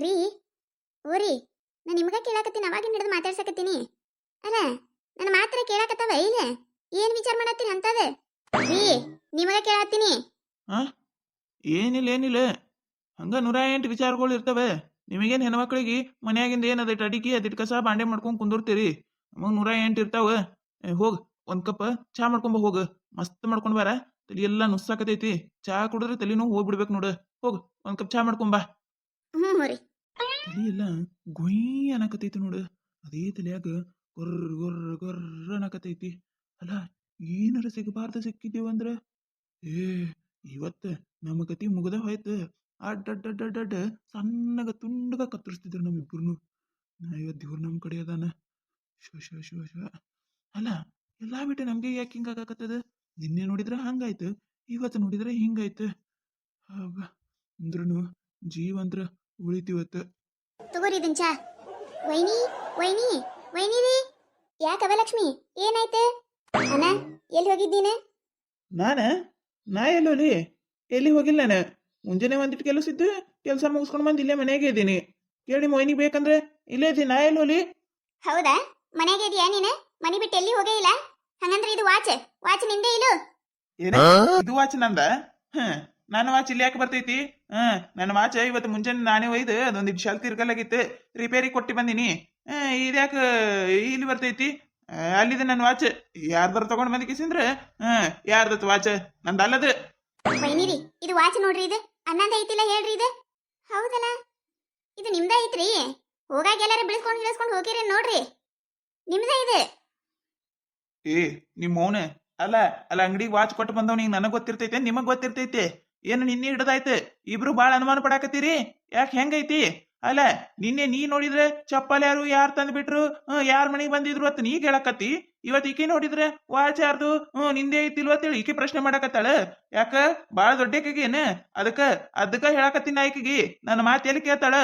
ರೀ ಓರಿ ನಾ ನಿಮ್ಗ ಕೇಳಾಕತ್ತೀನಿ ಅವಾಗಿನ ಹಿಡಿದು ಮಾತಾಡ್ಸಕತ್ತೀನಿ ಅಲ್ಲ ನನ್ನ ಮಾತ್ರ ಕೇಳಾಕತ್ತವ ಇಲ್ಲ ಏನ್ ವಿಚಾರ ಮಾಡತ್ತೀನಿ ಅಂತದ ರೀ ನಿಮಗ ಕೇಳಾತ್ತೀನಿ ಹಾ ಏನಿಲ್ಲ ಹಂಗ 108 ವಿಚಾರಗಳು ಇರ್ತವೆ. ನಿಮಗೇನು ಹೆಣ್ಮಕ್ಳಿಗೆ ಮನ್ಯಾಗಿಂದ ಏನು ಅದಟ್ಟು ಅಡಿಕೆ ಅದಿಟ್ಟು ಕಸ ಬಾಂಡೆ ಮಾಡ್ಕೊಂಡು ಕುಂದಿರ್ತೀರಿ. ನಮಗೆ 108 ಇರ್ತಾವ. ಹೋಗ್ ಒಂದು ಕಪ್ ಚಾ ಮಾಡ್ಕೊಂಬ ಹೋಗು. ಮಸ್ತ್ ಮಾಡ್ಕೊಂಡು ಬಾರ. ತಲೆ ಎಲ್ಲ ನುಸ್ಸಾಕತೈತಿ. ಚಾ ಕುಡಿದ್ರೆ ತಲೆನೂ ಹೋಗ್ಬಿಡ್ಬೇಕು ನೋಡು. ಹೋಗು ಒಂದು ಕಪ್ ಚಾ ಮಾಡ್ಕೊಂಬ. ಹ್ಞೂ ರೀ ತಲೆ ಎಲ್ಲ ಗೊಯ್ ಅನ್ನಕತೈತಿ ನೋಡು. ಅದೇ ತಲೆಯಾಗ ಗೊರ್ರ ಗೊರ್ರ ಗೊರ್ರ ಅನ್ನಕತೈತಿ. ಅಲ್ಲ ಏನಾರ ಸಿಗಬಾರ್ದು ಸಿಕ್ಕಿದ್ದೀವಂದ್ರ ಏ ಇವತ್ತು ನಮ್ಮ ಗತಿ ಮುಗ್ದ ಹೋಯ್ತು. ಅಡ್ಡಡ್ಡಡ್ಡಡ್ಡ ಸಣ್ಣಗ ತುಂಡಗ ಕತ್ತರಿಸ್ತಿದ್ರು ನಮ್ಮಿಬ್ರು. ನಾ ಇವತ್ತು ದೇವ್ರು ನಮ್ಮ ಕಡೆ ಅದಾನ. ಶಿವ ಅಲ್ಲ ಎಲ್ಲ ಬಿಟ್ಟು ನಮ್ಗೆ ಯಾಕೆ ಹಿಂಗಾಗತ್ತದ? ನಿನ್ನೆ ನೋಡಿದ್ರೆ ಹಂಗಾಯ್ತು, ಇವತ್ತು ನೋಡಿದ್ರೆ ಹಿಂಗಾಯ್ತು. ಅಂದ್ರೂ ಜೀವಂತ್ರ ಉಳಿತಿವತ್ತು. ತಗೋರಿ ಇದನ್ ಚಾ. ವೈನಿ ವೈನಿ ವೈನಿ ರೀ ಯಾಕವ ಲಕ್ಷ್ಮಿ ಏನಾಯ್ತು? ಅಣ್ಣ ಎಲ್ಲಿ ಹೋಗಿದ್ದೀನಿ? ನಾ ಎಲ್ಲೋಲಿ ಎಲ್ಲಿ ಹೋಗಿಲ್ಲ. ನಾನು ಮುಂಜಾನೆ ಒಂದಿಟ್ಟು ಕೆಲಸ ಇದ್ದು ಕೆಲಸ ಮುಗಿಸ್ಕೊಂಡು ಬಂದು ಇಲ್ಲೇ ಮನೆಯಾಗೆ ಇದ್ದೀನಿ. ಕೇಳಿ ಮೊಯ್ನಿ ಬೇಕಂದ್ರೆ ಇಲ್ಲೇ ಇದ್ದೀನಿ. ನಾ ಎಲ್ಲೋಲಿ? ಹೌದಾ ಮನೆಗೆ ಇದೆಯಾ ನೀನು? ಮನೆ ಬಿಟ್ಟು ಎಲ್ಲಿ ಹೋಗೇ ಇಲ್ಲ? ಹಂಗಂದ್ರೆ ಇದು ವಾಚ್ ನಿಂದೇ ಇಲು? ಏನ ಇದು ವಾಚ್ ನಂದ? ನನ್ನ ವಾಚ್ ಇಲ್ಲಿ ಯಾಕೆ ಬರ್ತೈತಿ? ನನ್ನ ವಾಚ್ ಇವತ್ತು ಮುಂಜಾನೆ ನಾನೇ ಒಯ್ದು ಅದೊಂದಿಟ್ಟು ಶಲ್ ತಿರ್ಗಲಾಗಿತ್ತು, ರಿಪೇರಿ ಕೊಟ್ಟು ಬಂದೀನಿ. ಇದ್ಯಾಕ ಇಲ್ಲಿ ಬರ್ತೈತಿ? ಅಲ್ಲಿದೆ ನನ್ನ ವಾಚ್. ಯಾರ್ದಾರ ತಗೊಂಡ್ ಬಂದ ಕಿಸಿಂದ್ರ ಯಾರ್ದತ್ ವಾಚ್? ನಂದ ಅಲ್ಲದ. ವೈನಿರಿ ಇದು ವಾಚ್ ನೋಡ್ರಿ, ಇದು ಅನ್ನಂದ ಐತಿಲ್ಲ ಹೇಳ್ರಿ. ಇದು ಹೌದಲ್ಲ, ಇದು ನಿಮ್ದ ಐತ್ರಿ. ಹೋಗಾಗ ಎಲ್ಲಾರ ಬಿಳಿಸ್ಕೊಂಡು ಹೋಗಿರಿ ನೋಡ್ರಿ, ನಿಮ್ದ ಇದೆ. ನಿಮ್ಮ ಮೌನ ಅಲ್ಲ ಅಂಗಡಿಗೆ ವಾಚ್ ಕೊಟ್ಟು ಬಂದವ್ ನನಗ್ ಗೊತ್ತಿರ್ತೈತೆ, ನಿಮಗ್ ಗೊತ್ತಿರ್ತೈತೆ. ಏನು ನಿನ್ನೆ ಹಿಡ್ದಾಯ್ತು. ಇಬ್ರು ಬಾಳ ಅನುಮಾನ ಪಡಾಕತ್ತೀರಿ. ಯಾಕೆ ಹೆಂಗೈತಿ? ಅಲ್ಲ ನಿನ್ನೆ ನೀ ನೋಡಿದ್ರೆ ಚಪ್ಪಲ್ ಯಾರು ತಂದು ಬಿಟ್ರು, ಯಾರ ಮನೆಗೆ ಬಂದಿದ್ರು ಅಂತ ನೀ ಹೇಳಕತ್ತಿ. ಇವತ್ತು ಈಕೆ ನೋಡಿದ್ರೆ ವಾಚ್ ಯಾರ್ದು, ನಿಂದೆ ಐತಿಲ್ವ ಅಂತೇಳಿ ಈಕೆ ಪ್ರಶ್ನೆ ಮಾಡಕತ್ತಾಳ. ಯಾಕ ಬಾಳ ದೊಡ್ಡಕೇನ? ಅದಕ್ಕ ಹೇಳಕತ್ತೀನಿ ಆಯ್ಕೆಗಿ. ನನ್ನ ಮಾತು ಎಲ್ಲಿ ಕೇಳ್ತಾಳ?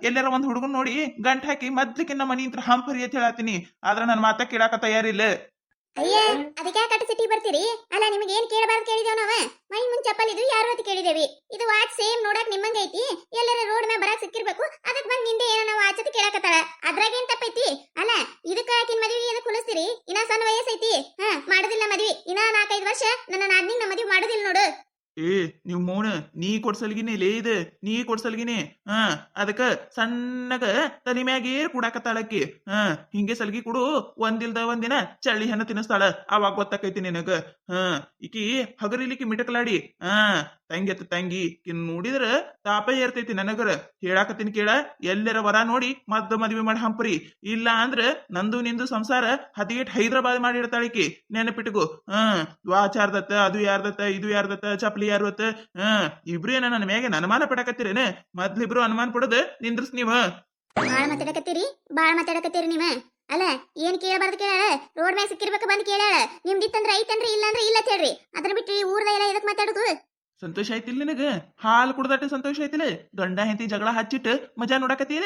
ಎಲ್ಲಾರ ಒಂದ್ ಹುಡುಗನ್ ನೋಡಿ ಗಂಟ್ ಹಾಕಿ ಮದ್ಲಿಕ್ಕೆ ನಮ್ಮ ಮನಿ ಅಂತ ಹಂಪರಿ ಅಂತ ಹೇಳತ್ತೀನಿ. ಆದ್ರ ನನ್ನ ಮಾತ ಕೇಳಾಕ ತಯಾರಿಲ್ಲ. ಅಯ್ಯ ಅದಕ್ಕೆ ಯಾಕೆ ಸಿಟಿ ಬರ್ತೀರಿ? ಅಲ್ಲ ನಿಮಗೆ ಏನ್ ಕೇಳಬಾರ್ದು ಕೇಳಿದೇವ್ ನಾವ? ಮೈ ಮುಂದ್ ಚಪ್ಪಲ್ ಇದ್ರು ಯಾರು ಅಂತ ಕೇಳಿದೇವಿ. ಇದು ವಾಚ್ ಸೇಮ್ ನೋಡಕ್ ನಿಮ್ಮಂಗ ಐತಿ. ಎಲ್ಲರ ರೋಡ್ ಮೇಲೆ ಬರಾಕ್ ಸಿಕ್ಕಿರ್ಬೇಕು, ಅದಕ್ಕೆ ಬಂದ್ ನಿಂದೆ ಏನೋ ವಾಚ್ ಅಂತ ಕೇಳಕತ್ತಾಳ. ಅದ್ರಾಗ ಏನ್ ತಪ್ಪೈತಿ? ಅಲ್ಲ ಇದಕ್ಕ ಆಕಿನ ಮದ್ವಿಗೆ ಎದಕ್ ಕುಲಿಸ್ತೀರಿ? ಇನ್ನ ಸಣ್ಣ ವಯಸ್ಸೈತಿ. ಮಾಡುದಿಲ್ಲ ಮದ್ವಿ. ಇನ್ನ 4-5 ವರ್ಷ ನನ್ನ ನಾದ್ನಿಂಗ್ ನಮ್ಮ ಮದ್ವಿ ಮಾಡುದಿಲ್ಲ ನೋಡು. ನೀವ್ ಮೌನ ನೀ ಕೊಡ್ಸಲ್ಗಿನಿ ಲೇ ಇದು, ನೀ ಕೊಡ್ಸಲ್ಗಿನಿ. ಅದಕ್ಕ ಸಣ್ಣಗ ತಲೆ ಮ್ಯಾಗೇ ಕುಡಾಕತ್ತಾಳಕ್ಕಿ. ಹಿಂಗೆ ಸಲ್ಗಿ ಕುಡು, ಒಂದಿಲ್ದ ಒಂದಿನ ಚಳ್ಳಿ ಹಣ್ಣು ತಿನ್ನಿಸ್ತಾಳ. ಅವಾಗ ಗೊತ್ತಾಕೈತಿ ನಿನಗ. ಈಕಿ ಹಗರಿಲಿಕ್ಕಿ ಮಿಟಕಲಾಡಿ ತಂಗಿ ಇನ್ ನೋಡಿದ್ರ ತಾಪ ಏರ್ತೈತಿ ನನಗರ. ಹೇಳಾಕತ್ತೀನಿ ಕೇಳ, ಎಲ್ಲರ ವರ ನೋಡಿ ಮದ್ದ ಮದ್ವಿ ಮಾಡಿ ಹಂಪ್ರಿ. ಇಲ್ಲ ಅಂದ್ರ ನಂದು ನಿಂದು ಸಂಸಾರ ಹದಿಗೆಟ್ ಹೈದ್ರಾಬಾದ್ ಮಾಡಿರ್ತಾಳಿಕಿ. ನೆನಪಿಟ್ಗು. ವಾಚ್ ಯಾರ್ದತ್ತ, ಅದು ಯಾರ್ದತ್ತ, ಇದು ಯಾರ್ದತ್ತ, ಚಪ್ಲಿ ಯಾರ್ದತ್ತ. ಇಬ್ರು ಏನ ನನ್ನ ಮ್ಯಾಗೆ ಅನುಮಾನ ಪಡಕತ್ತೀರೇನ? ಮೊದ್ಲಿಬ್ರು ಅನುಮಾನ ಪಡೋದು ನಿಂದ್ರಸ್ ನೀವ. ಬಾಳ ಮಾತಾಡಕತ್ತೀರಿ ನೀವ. ಅಲ್ಲ ಏನ್ ಕೇಳಬಾರ್ದು ಕೇಳ. ರೋಡ್ ಮ್ಯಾಗ ಸಿಕ್ಕಿರ್ಬೇಕು ಬಂದ್ ಕೇಳ. ನಿಮ್ದಿತ್ತಂದ್ರ ಐತಂದ್ರ ಇಲ್ಲ ಅಂದ್ರೆ ಇಲ್ಲ ಹೇಳ್ರಿ. ಅದ್ರ ಬಿಟ್ಟು ಊರ್ದ ಎಲ್ಲ ಎದಕ್ ಮಾತಾಡುದು? ಸಂತೋಷ ಆಯ್ತಿಲ್ಲ ನಿನಗ? ಹಾಲು ಕುಡ್ದಟ್ಟ ಸಂತೋಷ ಆಯ್ತಿಲ್ಲ? ಗಂಡ ಹೆಂಡತಿ ಜಗಳ ಹಚ್ಚಿಟ್ಟು ಮಜಾ ನೋಡಕತ್ತೀರ.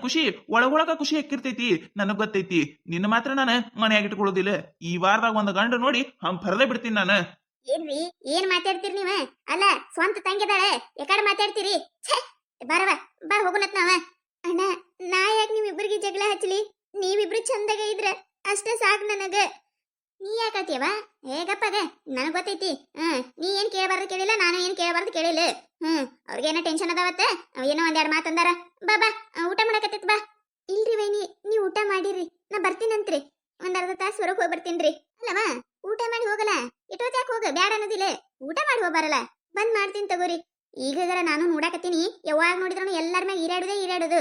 ಖುಷಿ ಒಳಗೊಳಗ ಖುಷಿ ಹಾಕಿರ್ತೈತಿ. ನನಗ್ ಗೊತ್ತೈತಿ. ನಿನ್ನ ಮಾತ್ರ ನಾನು ಮನೆಯಾಗ ಇಟ್ಕೊಳ್ಳೋದಿಲ್ಲ. ಈ ವಾರದಾಗ ಒಂದು ಗಂಡ ನೋಡಿ ಹಂಪರದೇ ಬಿಡ್ತೀನಿ ನಾನು. ಏನ್ರಿ ಏನ್ ಮಾತಾಡ್ತೀರಿ ನೀವ? ಅಲ್ಲ ಸ್ವಂತ ತಂಗಿದಾಳೆ ಯಾಕಡೆ ಮಾತಾಡ್ತೀರಿ? ಬಾರವ ಬಾ ಹೋಗುನತ್ ನಾವ. ಅಣ್ಣ ನಾ ಯಾಕೆ ನಿಮ್ಮಿಬ್ಬರಿಗೆ ಜಗಳ ಹಚ್ಚಲಿ? ನೀವಿಬ್ರು ಚಂದಾಗ ಇದ್ರ ಅಷ್ಟೇ ಸಾಕು ನನಗ. ನೀ ಯಾಕತ್ತೀವ? ಹೇಗಪ್ಪಗ ನನಗ್ ಗೊತ್ತೈತಿ. ನೀ ಏನ್ ಕೇಳಬಾರ್ದು ಕೇಳಿಲ್ಲ, ನಾನು ಏನ್ ಕೇಳಬಾರ್ದು ಕೇಳಿಲ್ಲ. ಅವ್ರಿಗೇನೋ ಟೆನ್ಷನ್ ಅದಾವತ್ತ, ಏನೋ ಒಂದೆರಡು ಮಾತಂದಾರ. ಬಾ ಊಟ ಮಾಡಕತ್ತೈತ್ ಬಾ. ಇಲ್ರಿ ವೈನಿ ನೀವ್ ಊಟ ಮಾಡಿರಿ, ನಾ ಬರ್ತೀನಂತ್ರಿ. ಒಂದ್ ಅರ್ಧ ತಾಸು ಹೊರಗೆ ಹೋಗಿ ಬರ್ತೀನ್ರಿ. ಅಲ್ಲವಾ ಊಟ ಮಾಡಿ ಹೋಗಲ್ಲ, ಇಟ್ಟೋತ್ಯಾಕ ಹೋಗ ಬ್ಯಾಡ ಅನ್ನೋದಿಲ್ಲ. ಊಟ ಮಾಡಿ ಹೋಗ್ಬಾರಲ್ಲ, ಬಂದ್ ಮಾಡ್ತೀನಿ ತಗೋರಿ. ಈಗರ ನಾನು ನೋಡಾಕತ್ತೀನಿ, ಯಾವಾಗ ನೋಡಿದ್ರು ಎಲ್ಲಾರ ಮ್ಯಾಗ ಈರಾಡೋದು.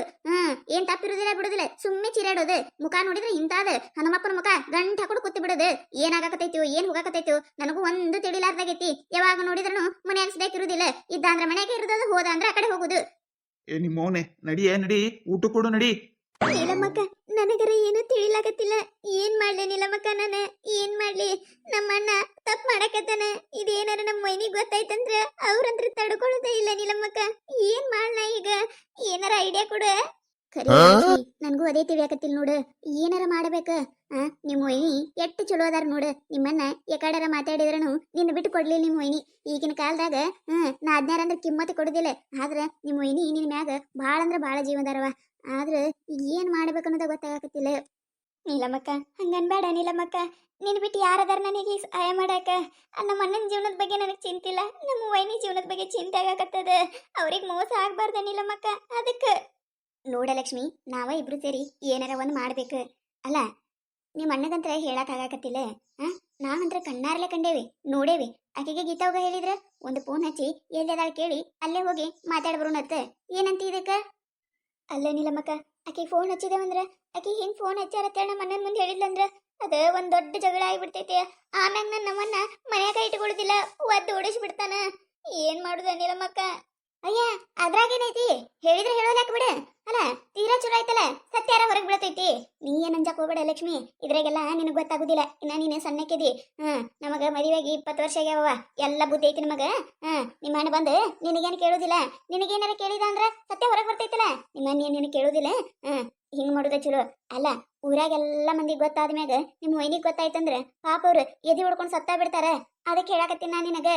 ಏನ್ ತಪ್ಪಿರುದಿಲ್ಲ ಬಿಡುದಿಲ್ಲ, ಸುಮ್ಮನೆ ಚಿರಾಡೋದು. ಮುಖ ನೋಡಿದ್ರೆ ಇಂತಾದ ಹನುಮಪ್ಪನ ಮುಖ ಗಂಟ್ ಹಾಕೊಂಡು ಕೂತಿ ಬಿಡೋದು. ಏನಾಗಕತ್ತೈತು ಏನ್ ಹೋಗಾಕತ್ತೈತು ನನಗೂ ಒಂದು ತಿಳಿಲಾರ್ದಾಗೈತಿ. ಯಾವಾಗ ನೋಡಿದ್ರು ಮನ್ಯಾಗ ಸಿದಾಕಿರುದಿಲ್ಲ. ಇದ್ದ ಅಂದ್ರ ಮನ್ಯಾಗ ಇರೋದು, ಹೋದ ಅಂದ್ರ ಆ ಕಡೆ ಹೋಗುದು. ನಿಮ್ಮ ಮೌನೆ ನಡಿ ಊಟ ಕೊಡು ನಡಿ. ನೀಲಮ್ಮಕ್ಕ ನನಗರ ಏನು ತಿಳಿಲಾಗತ್ತಿಲ್ಲ. ಏನ್ ಮಾಡ್ಲಿ ನೀಲಮ್ಮಕ್ಕ? ನಾನು ಏನ್ ಮಾಡ್ಲಿ? ನಮ್ಮಣ್ಣ ತಪ್ಪು ಮಾಡಕತ್ತಾನ. ಇದೇನಾರ ನಮ್ಮ ಮೈನಿಗೆ ಗೊತ್ತಾಯ್ತಂದ್ರ ಅವ್ರಂದ್ರ ತಡ್ಕೊಳ್ಳೋದೇ ಇಲ್ಲ. ನೀಲಮ್ಮಕ್ಕ ಏನ್ ಮಾಡ್ಲ ಈಗ? ಏನಾರ ಐಡಿಯಾ ಕೊಡು. ಖರೀ ನನಗೂ ಅದೇ ತಿಳಿಯಾಕತ್ತಿಲ್ಲ ನೋಡು. ಏನಾರ ಮಾಡ್ಬೇಕ. ನಿಮ್ಮ ವೈನಿ ಎಷ್ಟು ಚಲೋ ಅದಾರ ನೋಡು. ನಿಮ್ಮನ್ನ ಯಾಕಡಾರ ಮಾತಾಡಿದ್ರನು ನಿನ್ನ ಬಿಟ್ಟು ಕೊಡ್ಲಿಲ್ಲ ನಿಮ್ಮ ವೈನಿ. ಈಗಿನ ಕಾಲದಾಗ ನಾ ಅದ್ನಾರ ಅಂದ್ರೆ ಕಿಮ್ಮತ್ತು ಕೊಡುದಿಲ್ಲ. ಆದ್ರೆ ನಿಮ್ಮ ವೈನಿ ನಿನ್ನ ಮ್ಯಾಗ ಭಾಳ ಅಂದ್ರೆ ಭಾಳ ಜೀವದಾರವ. ಆದ್ರೆ ಈಗ ಏನ್ ಮಾಡ್ಬೇಕು ಅನ್ನೋದ ಗೊತ್ತಾಗಕತ್ತಿಲ್ಲ. ನೀಲಮ್ಮಕ್ಕ ಹಂಗನ್ಬೇಡ ನೀಲಮ್ಮಕ್ಕ. ನಿನ್ ಬಿಟ್ಟು ಯಾರದಾರ ನನಗೆ ಸಹಾಯ ಮಾಡಾಕ? ನಮ್ಮ ಅಣ್ಣನ ಜೀವನದ ಬಗ್ಗೆ ನನಗೆ ಚಿಂತಿಲ್ಲ, ನಮ್ಮ ವೈನಿ ಜೀವನದ ಬಗ್ಗೆ ಚಿಂತೆ ಆಗಾಕತ್ತದ. ಅವ್ರಿಗೆ ಮೋಸ ಆಗ್ಬಾರ್ದ ನೀಲಮ್ಮಕ್ಕ. ಅದಕ್ಕೆ ನೋಡ ಲಕ್ಷ್ಮಿ, ನಾವ ಇಬ್ರು ಸೇರಿ ಏನಾರ ಒಂದ್ ಮಾಡ್ಬೇಕು. ಅಲ್ಲ ನಿಮ್ಮ ಅಣ್ಣಗಂತ್ರ ಹೇಳಕ್ ಆಗಾಕತ್ತಿಲ್ಲ. ನಾವಂತ್ರ ಕಣ್ಣಾರ್ಲೆ ಕಂಡೇವಿ, ನೋಡೇವಿ. ಆಕೆಗೆ ಗೀತಾವ್ಗ ಹೇಳಿದ್ರ ಒಂದು ಫೋನ್ ಹಚ್ಚಿ ಎಲ್ಲಿದಾಳ ಕೇಳಿ ಅಲ್ಲೇ ಹೋಗಿ ಮಾತಾಡ್ಬರೋಣತ್ತ. ಏನಂತ ಇದಕ್ಕ? ಅಲ್ಲ ನೀಲಮ್ಮಕ್ಕ, ಆಕೆ ಫೋನ್ ಹಚ್ಚಿದೇವಂದ್ರ ಆಕೆ ಹಿಂಗ್ ಫೋನ್ ಹಚ್ಚಾರತ್ತ ನಮ್ಮ ಅಣ್ಣನ ಮುಂದೆ ಹೇಳಿದ್ಲಂದ್ರ ಅದ ಒಂದ್ ದೊಡ್ಡ ಜಗಳ ಆಗಿಬಿಡ್ತೈತಿ. ಆಮ್ಯಾಗ ನನ್ನ ನಮ್ಮನ್ನ ಮನ್ಯಾಗ ಇಟ್ಕೊಳ್ಳುದಿಲ್ಲ, ಒದ್ದು ಓಡಿಸಿ ಬಿಡ್ತಾನ. ಏನ್ ಮಾಡುದ ನೀಲಮ್ಮಕ್ಕ? ಅಯ್ಯ ಅದ್ರಾಗೇನೈತಿ, ಹೇಳಿದ್ರೆ ಹೇಳೋದಾಕ ಬಿಡ. ಅಲ್ಲ ತೀರಾ ಚಲೋ ಆಯ್ತಲ್ಲ, ಸತ್ಯಾರ ಹೊರಗೆ ಬೀಳತೈತಿ. ನೀ ಏನ್ ಅಂಜಾಕ್ ಹೋಗ್ಬೇಡ ಲಕ್ಷ್ಮಿ, ಇದ್ರಾಗೆಲ್ಲ ನಿನಗ್ ಗೊತ್ತಾಗುದಿಲ್ಲ. ಇನ್ನ ನೀನು ಸಣ್ಣಕ್ಕಿದಿ. ನಮಗ ಮದುವೆಯಾಗಿ 20 ವರ್ಷ ಆಗ್ಯಾವ. ಎಲ್ಲ ಬುದ್ಧಿ ಐತಿ ನಮಗ. ನಿಮ್ಮ ಅಣ್ಣ ಬಂದು ನಿನಗೇನು ಕೇಳುದಿಲ್ಲ. ನಿನಗೇನಾರ ಕೇಳಿದ ಅಂದ್ರ ಸತ್ಯ ಹೊರಗೆ ಬರ್ತೈತಲ್ಲ. ನಿಮ್ಮ ಅಣ್ಣ ಏನೇನು ಕೇಳುದಿಲ್ಲ. ಹಿಂಗ್ ಮಾಡುದ ಚಲೋ. ಅಲ್ಲ ಊರಾಗೆಲ್ಲ ಮಂದಿಗೆ ಗೊತ್ತಾದ್ಮ್ಯಾಗ ನಿಮ್ಮ ವೈನಿಗೆ ಗೊತ್ತಾಯ್ತಂದ್ರ ಪಾಪ ಅವ್ರು ಎದಿ ಹೊಡ್ಕೊಂಡು ಸತ್ತಾ ಬಿಡ್ತಾರ. ಅದಕ್ಕೆ ಹೇಳಾಕತ್ತೀನಿ ನಾ ನಿನಗ.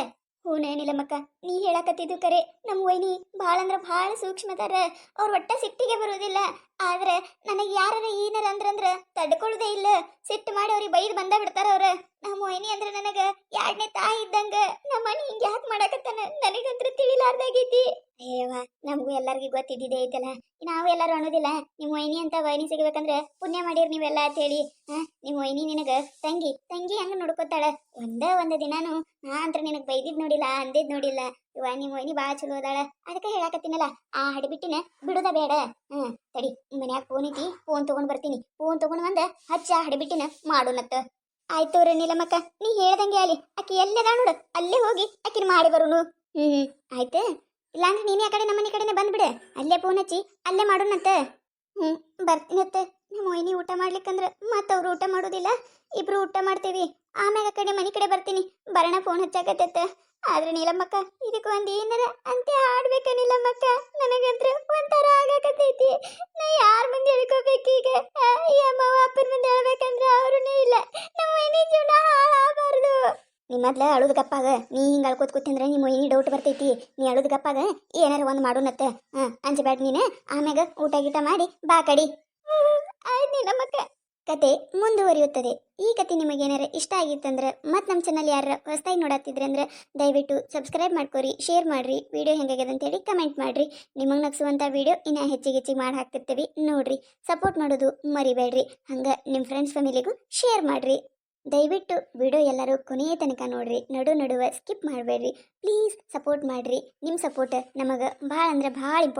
ಹೂನೇನಿಲ್ಲಮ್ಮಕ್ಕ, ನೀ ಹೇಳಾಕತ್ತಿದ್ದು ಕರೆ. ನಮ್ಮ ವೈನಿ ಭಾಳ ಅಂದ್ರ ಭಾಳ ಸೂಕ್ಷ್ಮದಾರ. ಅವ್ರ ಒಟ್ಟ ಸಿಟ್ಟಿಗೆ ಬರುವುದಿಲ್ಲ. ಆದ್ರೆ ನನಗೆ ಯಾರ ಏನಾರ ಅಂದ್ರ ತಡ್ಕೊಳ್ಳುದೇ ಇಲ್ಲ. ಸಿಟ್ಟು ಮಾಡಿ ಅವ್ರಿಗೆ ಬೈದ್ ಬಂದ ಬಿಡ್ತಾರ ಅವ್ರ. ನಮ್ಮ ವೈನಿ ಅಂದ್ರೆ ನನಗ 2ನೇ ತಾಯಿ ಇದ್ದಂಗ. ನಮ್ಮ ಅಣ್ಣ ಹಿಂಗ ಯಾಕೆ ಮಾಡಾಕತ್ತಾನ ನನಗಂತ್ರ ತಿಳಿಲಾರ್ದಾಗೈತಿ. ಅಯ್ಯವ್ವ, ನಮಗೂ ಎಲ್ಲರಿಗೂ ಗೊತ್ತಿದ್ದಿದೆ ಐತಲ್ಲ. ನಾವು ಎಲ್ಲರೂ ಅನ್ನೋದಿಲ್ಲ ನಿಮ್ಮ ವೈನಿ ಅಂತ ವೈನಿ ಸಿಗಬೇಕಂದ್ರೆ ಪುಣ್ಯ ಮಾಡಿರ್ ನೀವೆಲ್ಲ ಅಂತ ಹೇಳಿ. ನಿಮ್ಮ ವೈನಿ ನಿನಗ ತಂಗಿ ತಂಗಿ ಹಂಗ ನೋಡ್ಕೊತಾಳ. ಒಂದ ದಿನಾನು ನಾ ಅಂತ ನಿನಗ್ ಬೈದಿದ್ ನೋಡಿಲ್ಲ, ಅಂದಿದ್ ನೋಡಿಲ್ಲ. ಇವ ನಿಮ್ಮ ವೈನಿ ಭಾಳ ಚಲೋ ಅದಾಳ. ಅದಕ್ಕೆ ಹೇಳಾಕತ್ತೀನಲ್ಲ, ಆ ಹಡಿಬಿಟ್ಟಿನ ಬಿಡುದ ಬೇಡ. ತಡಿ, ಮನ್ಯಾಗ ಫೋನ್ ಐತಿ, ಫೋನ್ ತಗೊಂಡ್ ಬರ್ತೀನಿ. ಫೋನ್ ತಗೊಂಡ್ ಬಂದ ಹಚ್ಚ ಹಡಿಬಿಟ್ಟಿನ ಮಾಡೋಣತ್ತ. ಆಯ್ತು ರೀ ನೀಲಮ್ಮಕ್ಕ, ನೀ ಹೇಳ್ದಂಗೆ ಅಲ್ಲಿ ಆಕಿ ಎಲ್ಲದ ನೋಡು, ಅಲ್ಲೇ ಹೋಗಿ ಆಕಿನ ಮಾಡಿ ಬರೋನು. ಆಯ್ತು. ಇಲ್ಲಾಂದ್ರೆ ನೀನೇ ಆ ಕಡೆ ನಮ್ಮನೆ ಕಡೆನೆ ಬಂದ್ಬಿಡ. ಅಲ್ಲೇ ಫೋನ್ ಹಚ್ಚಿ ಅಲ್ಲೇ ಮಾಡೋಣಂತ. ಬರ್ತೀನತ್ತ. ನಮ್ಮ ವೈನಿ ಊಟ ಮಾಡ್ಲಿಕ್ಕಂದ್ರ ಮತ್ತವ್ರು ಊಟ ಮಾಡೋದಿಲ್ಲ. ಇಬ್ರು ಊಟ ಮಾಡ್ತೇವಿ. ಆಮ್ಯಾಗ ಆ ಕಡೆ ಮನೆ ಕಡೆ ಬರ್ತೀನಿ. ಬರೋಣ ಫೋನ್ ಹಚ್ಚಾಕತ್ತ. ಆದ್ರೆ ನೀಲಮ್ಮಕ್ಕ, ಇದಕ್ಕೆ ಒಂದ್ ಏನಾರ ಅಂತೆ ಆಡ್ಬೇಕ ನೀಲಮ್ಮಕ್ಕ. ನನಗಂತ್ರ ಒಂಥರ ಆಗಾಕತೈತಿ. ನಾ ಯಾರ ಮುಂದೆ ಹೇಳ್ಕೋಬೇಕೀಗ? ಈ ಅಮ್ಮ ಅಪ್ಪನ ಮುಂದೆ ಹೇಳ್ಬೇಕಂದ್ರ ಅವ್ರನ್ನೇ ಇಲ್ಲ. ನಮ್ಮ ವೈನಿ ಜೀವನ ಹಾಳಾಗಬಾರ್ದು. ನೀ ಮೊದ್ಲ ಅಳುದ್ ಗಪ್ಪಾಗ. ನೀ ಹಿಂಗ ಅಳ್ಕೋತ್ ಕೂತಿಂದ್ರೆ ನಿಮ್ಮ ವೈನಿ ಡೌಟ್ ಬರ್ತೈತಿ. ನೀ ಅಳುದ್ ಗಪ್ಪಾಗ, ಏನಾರ ಒಂದ್ ಮಾಡೋಣತ್ತ. ಅಂಜಬೇಡ ನೀನು. ಆಮ್ಯಾಗ ಊಟ ಗೀಟ ಮಾಡಿ ಬಾ ಕಡಿ. ಆಯ್ತು ನೀಲಮ್ಮಕ್ಕ. ಕತೆ ಮುಂದುವರಿಯುತ್ತದೆ. ಈ ಕತೆ ನಿಮಗೇನಾರ ಇಷ್ಟ ಆಗಿತ್ತಂದ್ರೆ ಮತ್ತು ನಮ್ಮ ಚಾನಲ್ ಯಾರು ಹೊಸದಾಗಿ ನೋಡತ್ತಿದ್ರೆ ಅಂದ್ರೆ ದಯವಿಟ್ಟು ಸಬ್ಸ್ಕ್ರೈಬ್ ಮಾಡ್ಕೊರಿ, ಶೇರ್ ಮಾಡಿರಿ. ವಿಡಿಯೋ ಹೆಂಗಾಗ್ಯದ ಅಂತೇಳಿ ಕಮೆಂಟ್ ಮಾಡಿರಿ. ನಿಮಗೆ ನಗಿಸುವಂಥ ವಿಡಿಯೋ ಇನ್ನೂ ಹೆಚ್ಚಿಗೆ ಮಾಡಿ ಹಾಕ್ತಿರ್ತೀವಿ, ನೋಡ್ರಿ. ಸಪೋರ್ಟ್ ಮಾಡೋದು ಮರಿಬೇಡ್ರಿ. ಹಂಗೆ ನಿಮ್ಮ ಫ್ರೆಂಡ್ಸ್ ಫ್ಯಾಮಿಲಿಗೂ ಶೇರ್ ಮಾಡಿರಿ. ದಯವಿಟ್ಟು ವಿಡಿಯೋ ಎಲ್ಲರೂ ಕೊನೆಯ ತನಕ ನೋಡ್ರಿ. ನಡುವ ಸ್ಕಿಪ್ ಮಾಡಬೇಡ್ರಿ. ಪ್ಲೀಸ್ ಸಪೋರ್ಟ್ ಮಾಡಿರಿ. ನಿಮ್ಮ ಸಪೋರ್ಟ್ ನಮಗೆ ಭಾಳ ಅಂದ್ರೆ ಭಾಳ ಇಂಪಾರ್ಟೆಂಟ್.